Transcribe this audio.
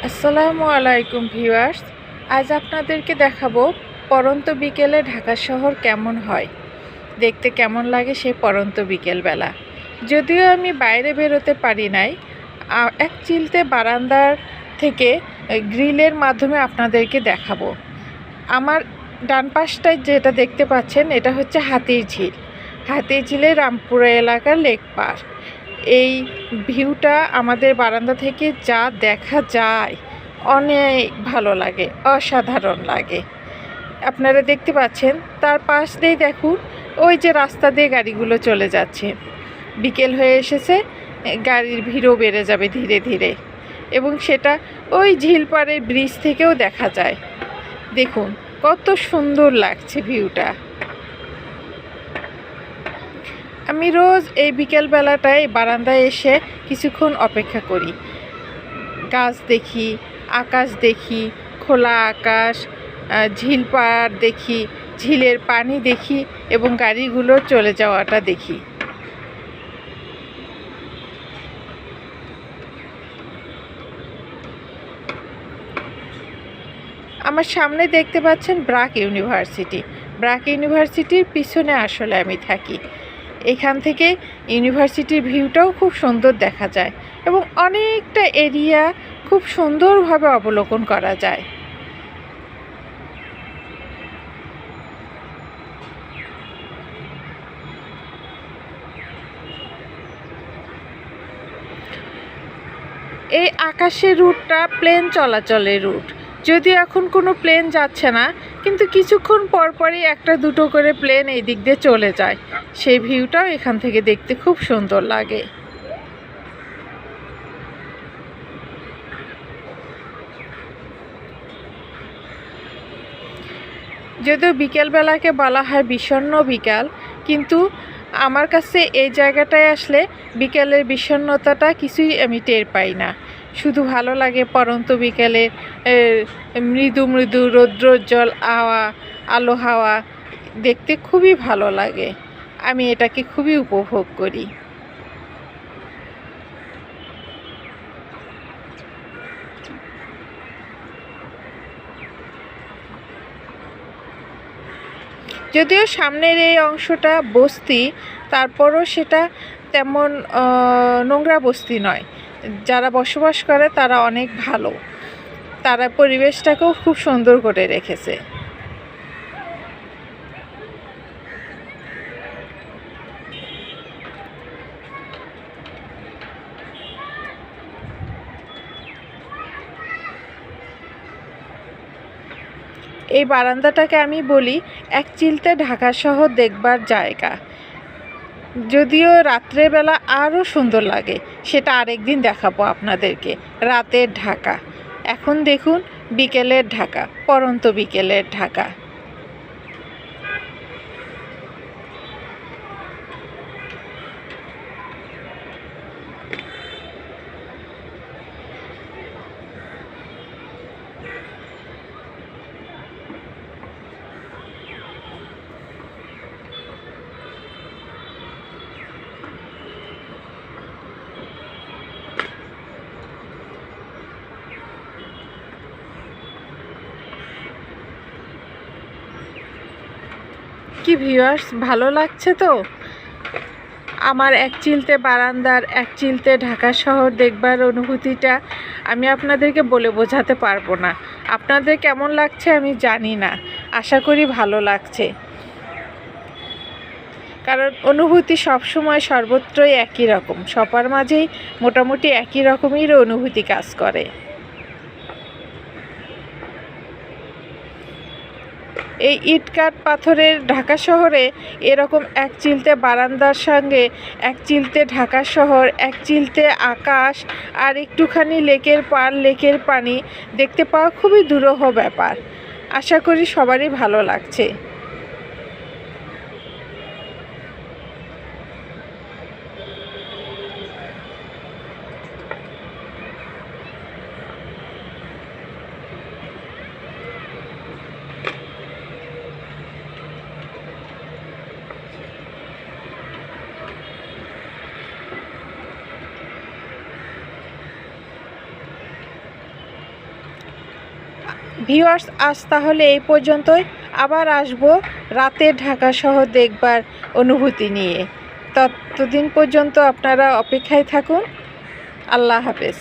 আসসালামু আলাইকুম ভিউয়ার্স। আজ আপনাদেরকে দেখাবো পড়ন্ত বিকেলে ঢাকা শহর কেমন হয়, দেখতে কেমন লাগে সেই পড়ন্ত বিকেলবেলা। যদিও আমি বাইরে বেরোতে পারি নাই, এক চিলতে বারান্দার থেকে গ্রিলের মাধ্যমে আপনাদেরকে দেখাবো। আমার ডান পাশটায় যেটা দেখতে পাচ্ছেন এটা হচ্ছে হাতির ঝিল। হাতির ঝিলে রামপুরা এলাকার লেক পার। এই ভিউটা আমাদের বারান্দা থেকে যা দেখা যায় অনেক ভালো লাগে, অসাধারণ লাগে। আপনারা দেখতে পাচ্ছেন তার পাশ দিয়ে দেখুন ওই যে রাস্তা দিয়ে গাড়িগুলো চলে যাচ্ছে। বিকেল হয়ে এসেছে, গাড়ির ভিড়ও বেড়ে যাবে ধীরে ধীরে, এবং সেটা ওই ঝিলপাড়ের ব্রিজ থেকেও দেখা যায়। দেখুন কত সুন্দর লাগছে ভিউটা। আমি রোজ এই বিকেলবেলাটায় বারান্দায় এসে কিছুক্ষণ অপেক্ষা করি, গাছ দেখি, আকাশ দেখি, খোলা আকাশ, ঝিল পাড় দেখি, ঝিলের পানি দেখি এবং গাড়িগুলো চলে যাওয়াটা দেখি। আমার সামনে দেখতে পাচ্ছেন ব্র্যাক ইউনিভার্সিটি। ব্র্যাক ইউনিভার্সিটির পিছনে আসলে আমি থাকি। এখান থেকে ইউনিভার্সিটির ভিউটাও খুব সুন্দর দেখা যায় এবং অনেকটা এরিয়া খুব সুন্দরভাবে অবলোকন করা যায়। এই আকাশের রুটটা প্লেন চলাচলের রুট, যদিও এখন কোনো প্লেন যাচ্ছে না, কিন্তু কিছুক্ষণ পরপরই একটা দুটো করে প্লেন এই দিক দিয়ে চলে যায়। সেই ভিউটাও এখান থেকে দেখতে খুব সুন্দর লাগে। যদিও বিকেলবেলাকে বলা হয় বিষণ্ণ বিকাল, কিন্তু আমার কাছে এই জায়গাটায় আসলে বিকেলের বিষণ্ণতাটা কিছুই আমি টের পাই না। শুধু ভালো লাগে পড়ন্ত বিকেলের মৃদু মৃদু রৌদ্রোজ্জ্বল আলো হাওয়া দেখতে খুবই ভালো লাগে। আমি এটাকে খুবই উপভোগ করি। যদিও সামনের এই অংশটা বস্তি, তারপরও সেটা তেমন নোংরা বস্তি নয়। যারা বসবাস করে তারা অনেক ভালো, তারা পরিবেশটাকেও খুব সুন্দর করে রেখেছে। এই বারান্দাটাকে আমি বলি এক চিলতে ঢাকা শহর দেখবার জায়গা। যদিও রাত্রেবেলা আরও সুন্দর লাগে, সেটা আরেকদিন দেখাবো আপনাদেরকে। রাতের ঢাকা, এখন দেখুন বিকেলের ঢাকা, পড়ন্ত বিকেলের ঢাকা। কি ভিউয়ার্স, ভালো লাগছে তো? আমার এক চিলতে বারান্দার এক চিলতে ঢাকা শহর দেখবার অনুভূতিটা আমি আপনাদেরকে বলে বোঝাতে পারবো না। আপনাদের কেমন লাগছে আমি জানি না, আশা করি ভালো লাগছে, কারণ অনুভূতি সবসময় সর্বত্রই একই রকম, সবার মাঝেই মোটামুটি একই রকমের অনুভূতি কাজ করে। এই ইটকাট পাথরের ঢাকা শহরে এরকম এক চিলতে বারান্দার সঙ্গে এক চিলতে ঢাকা শহর, এক চিলতে আকাশ আর একটুখানি লেকের পার, লেকের পানি দেখতে পাওয়া খুবই দুরূহ ব্যাপার। আশা করি সবারই ভালো লাগছে। ভিউয়ার্স, আজ তাহলে এই পর্যন্তই। আবার আসবো রাতের ঢাকা শহর দেখবার অনুভূতি নিয়ে। ততদিন পর্যন্ত আপনারা অপেক্ষায় থাকুন। আল্লাহ হাফেজ।